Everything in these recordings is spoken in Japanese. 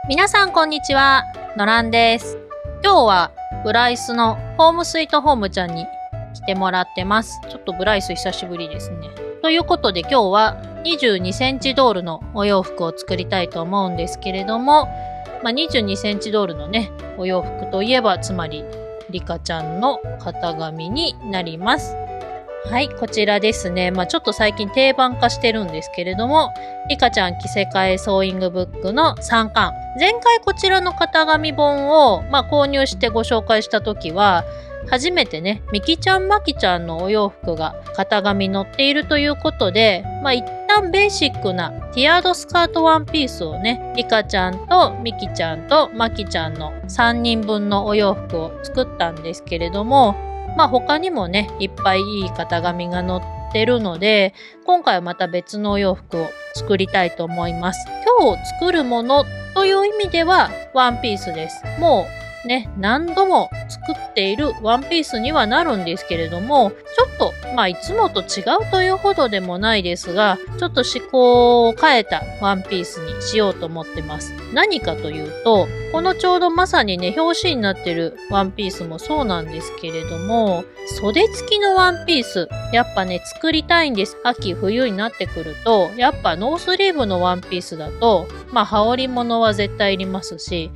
皆さんこんにちは、のらんです。今日はブライスのホームスイートホームちゃんに来てもらってます。ちょっとブライス久しぶりですね。ということで今日は22センチドールのお洋服を作りたいと思うんですけれども、22センチドールのね、お洋服といえばつまりリカちゃんの型紙になります。はい、こちらですね。ちょっと最近定番化してるんですけれども、リカちゃん着せ替えソーイングブックの3巻。前回こちらの型紙本を、購入してご紹介した時は、初めてね、ミキちゃんマキちゃんのお洋服が型紙載っているということで、一旦ベーシックなティアードスカートワンピースをね、リカちゃんとミキちゃんとマキちゃんの3人分のお洋服を作ったんですけれども、他にもね、いっぱいいい型紙が載ってるので、今回はまた別のお洋服を作りたいと思います。今日作るものという意味ではワンピースです。もうね、何度も作っているワンピースにはなるんですけれども、ちょっといつもと違うというほどでもないですが、ちょっと思考を変えたワンピースにしようと思ってます。何かというと、このちょうどまさにね、表紙になってるワンピースもそうなんですけれども、袖付きのワンピース、やっぱね、作りたいんです。秋冬になってくると、やっぱノースリーブのワンピースだと、羽織物は絶対いりますし、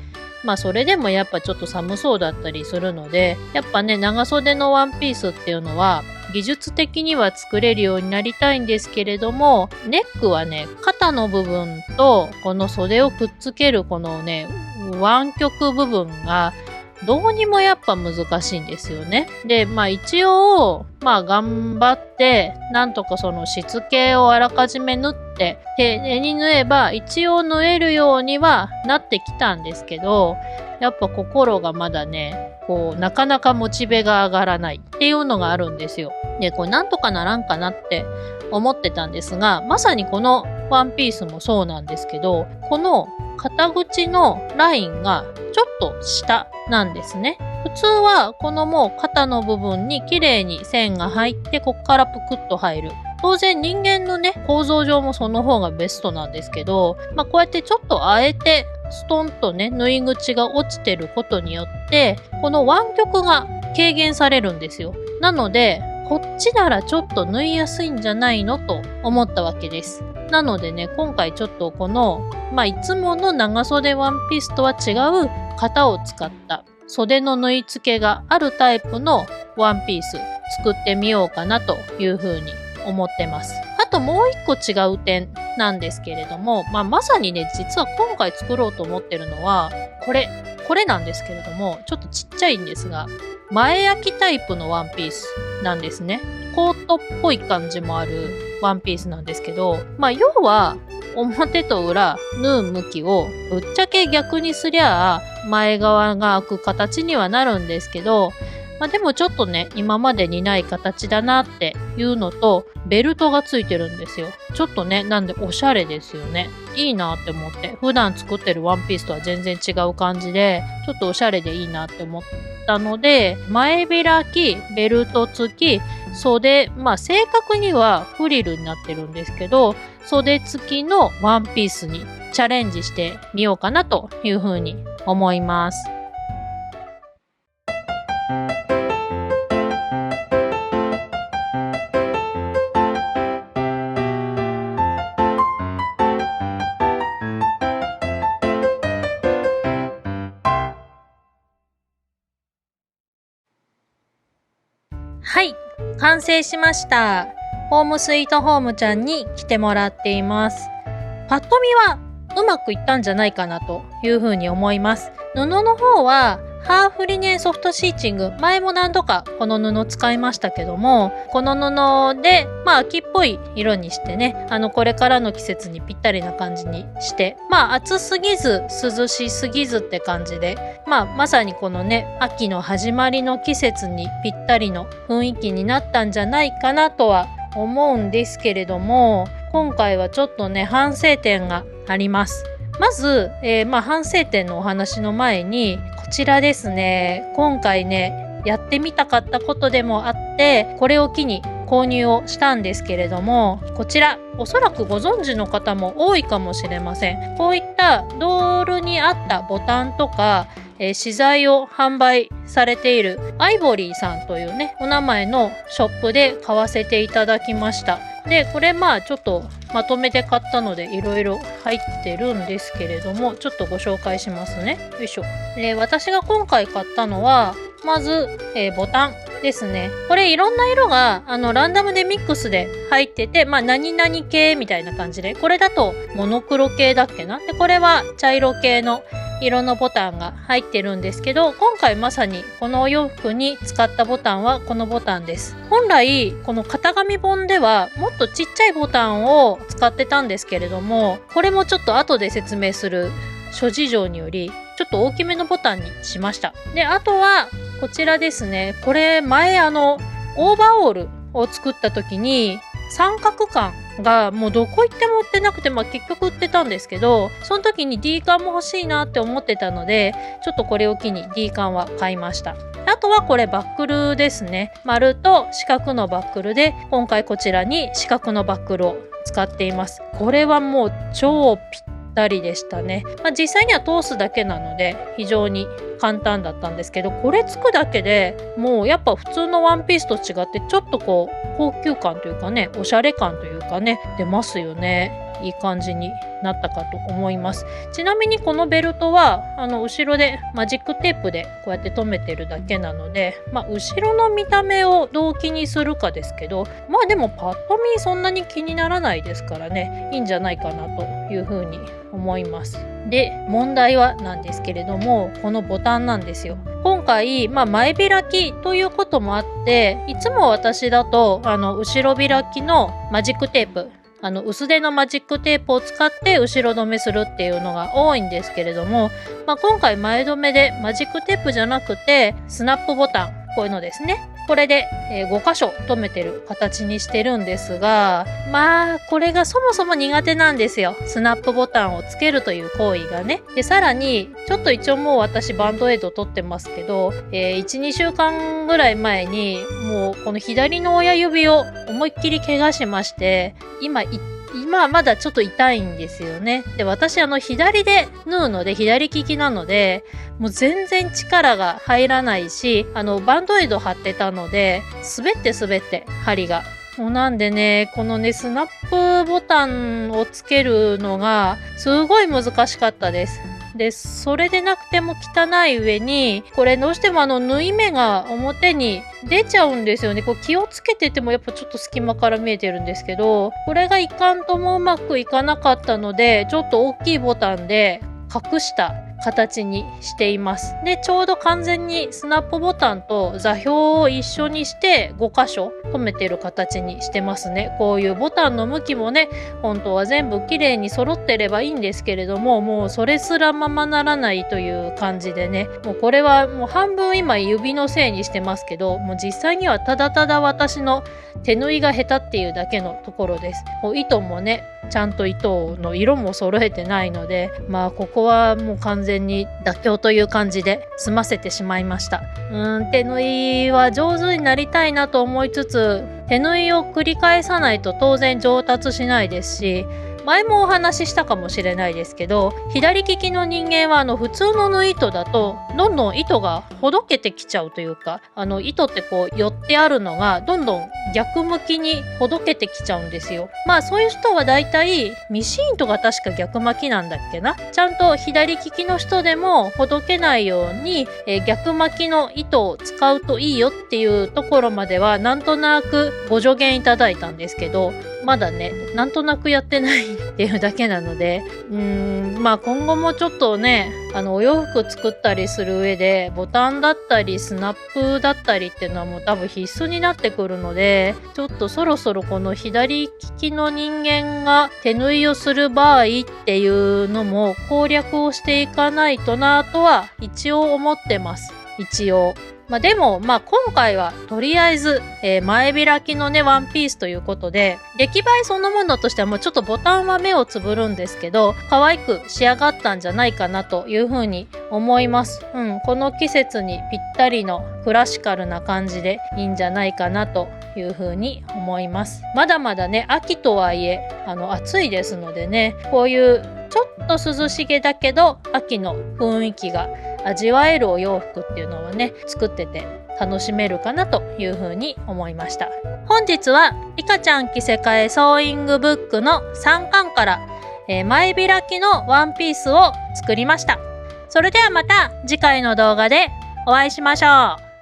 それでもやっぱちょっと寒そうだったりするので、やっぱね、長袖のワンピースっていうのは、技術的には作れるようになりたいんですけれども、ネックはね、肩の部分と、この袖をくっつけるこのね、湾曲部分が、どうにもやっぱ難しいんですよね。で、一応、頑張って、なんとかそのしつけをあらかじめ縫って、丁寧に縫えば、一応縫えるようにはなってきたんですけど、やっぱ心がまだね、なかなかモチベが上がらないっていうのがあるんですよ。で、なんとかならんかなって思ってたんですが、まさにこのワンピースもそうなんですけど、この肩口のラインがちょっと下なんですね。普通はこのもう肩の部分に綺麗に線が入ってこっからぷくっと入る。当然人間のね構造上もその方がベストなんですけど、こうやってちょっとあえてストンとね縫い口が落ちてることによってこの湾曲が軽減されるんですよ。なのでこっちならちょっと縫いやすいんじゃないのと思ったわけです。なのでね、今回ちょっとこの、いつもの長袖ワンピースとは違う型を使った袖の縫い付けがあるタイプのワンピース作ってみようかなというふうに思ってます。あともう一個違う点なんですけれども、まさにね、実は今回作ろうと思ってるのは、これなんですけれども、ちょっとちっちゃいんですが、前焼きタイプのワンピースなんですね。コートっぽい感じもあるワンピースなんですけど、要は表と裏縫う向きをぶっちゃけ逆にすりゃ前側が開く形にはなるんですけど、でもちょっとね、今までにない形だなっていうのと、ベルトがついてるんですよ。ちょっとね、なんでおしゃれですよね。いいなって思って、普段作ってるワンピースとは全然違う感じで、ちょっとおしゃれでいいなって思ったので、前開き、ベルト付き、袖、正確にはフリルになってるんですけど、袖付きのワンピースにチャレンジしてみようかなというふうに思います。はい、完成しました。ホームスイートホームちゃんに来てもらっています。パッと見はうまくいったんじゃないかなというふうに思います。布の方はハーフリネンソフトシーチング、前も何度かこの布使いましたけども、この布で秋っぽい色にしてね、これからの季節にぴったりな感じにして、暑すぎず涼しすぎずって感じで、まさにこのね秋の始まりの季節にぴったりの雰囲気になったんじゃないかなとは思うんですけれども、今回はちょっとね反省点があります。まず、反省点のお話の前にこちらですね。今回ねやってみたかったことでもあって、これを機に購入をしたんですけれども、こちらおそらくご存知の方も多いかもしれません。こういったたドールに合ったボタンとか、資材を販売されているアイボリーさんというねお名前のショップで買わせていただきました。でこれちょっとまとめて買ったのでいろいろ入ってるんですけれども、ちょっとご紹介しますね。よいしょ。私が今回買ったのはまず、ボタンですね。これいろんな色がランダムでミックスで入ってて、何々系みたいな感じで、これだとモノクロ系だっけな。でこれは茶色系の色のボタンが入ってるんですけど、今回まさにこのお洋服に使ったボタンはこのボタンです。本来この型紙本ではもっとちっちゃいボタンを使ってたんですけれども、これもちょっと後で説明する諸事情によりちょっと大きめのボタンにしました。であとはこちらですね。これ前オーバーオールを作った時に三角感がもうどこ行っても売ってなくて、結局売ってたんですけど、その時に D 缶も欲しいなって思ってたので、ちょっとこれを機に D 缶は買いました。あとはこれバックルですね。丸と四角のバックルで、今回こちらに四角のバックルを使っています。これはもう超ぴったりでしたね。実際には通すだけなので非常に簡単だったんですけど、これつくだけでもうやっぱ普通のワンピースと違ってちょっとこう高級感というかね、おしゃれ感というかね、出ますよね。いい感じになったかと思います。ちなみにこのベルトは後ろでマジックテープでこうやって留めてるだけなので、後ろの見た目をどう気にするかですけど、でもパッと見そんなに気にならないですからね、いいんじゃないかなというふうに思います。で問題はなんですけれども、このボタンなんですよ。今回、前開きということもあって、いつも私だと後ろ開きのマジックテープ、薄手のマジックテープを使って後ろ止めするっていうのが多いんですけれども、今回前止めでマジックテープじゃなくてスナップボタン、こういうのですね。これで、5箇所留めてる形にしてるんですが、これがそもそも苦手なんですよ。スナップボタンをつけるという行為がね。でさらにちょっと一応もう私バンドエイド取ってますけど、1,2 週間ぐらい前にもうこの左の親指を思いっきり怪我しまして、今はまだちょっと痛いんですよね。で私左で縫うので左利きなので、もう全然力が入らないし、バンドエイド貼ってたので滑って針がもうなんでね、このねスナップボタンをつけるのがすごい難しかったです。でそれでなくても汚い上に、これどうしても縫い目が表に出ちゃうんですよね。こう気をつけててもやっぱちょっと隙間から見えてるんですけど、これがいかんともうまくいかなかったので、ちょっと大きいボタンで隠した形にしています。でちょうど完全にスナップボタンと座標を一緒にして5箇所留めてる形にしてますね。こういうボタンの向きもね、本当は全部綺麗に揃ってればいいんですけれども、もうそれすらままならないという感じでね、もうこれはもう半分今指のせいにしてますけど、もう実際にはただただ私の手縫いが下手っていうだけのところです。もう糸もね、ちゃんと糸の色も揃えてないので、ここはもう完全に妥協という感じで済ませてしまいました。手縫いは上手になりたいなと思いつつ、手縫いを繰り返さないと当然上達しないですし、前もお話ししたかもしれないですけど、左利きの人間は普通の縫い糸だとどんどん糸がほどけてきちゃうというか、糸ってこう寄ってあるのがどんどん逆向きにほどけてきちゃうんですよ。そういう人はだいたいミシン糸が確か逆巻きなんだっけな、ちゃんと左利きの人でもほどけないように、逆巻きの糸を使うといいよっていうところまではなんとなくご助言いただいたんですけど、まだねなんとなくやってないっていうだけなので、今後もちょっとね、お洋服作ったりする上でボタンだったりスナップだったりっていうのはもう多分必須になってくるので、ちょっとそろそろこの左利きの人間が手縫いをする場合っていうのも攻略をしていかないとなとは一応思ってます。一応でも今回はとりあえず、前開きのねワンピースということで、出来栄えそのものとしてはもうちょっとボタンは目をつぶるんですけど、可愛く仕上がったんじゃないかなというふうに思います。この季節にぴったりのクラシカルな感じでいいんじゃないかなというふうに思います。まだまだね秋とはいえ暑いですのでね、こういうちょっと涼しげだけど秋の雰囲気が味わえるお洋服っていうのはね、作ってて楽しめるかなというふうに思いました。本日はリカちゃん着せ替えソーイングブックの3巻から、前開きのワンピースを作りました。それではまた次回の動画でお会いしましょう。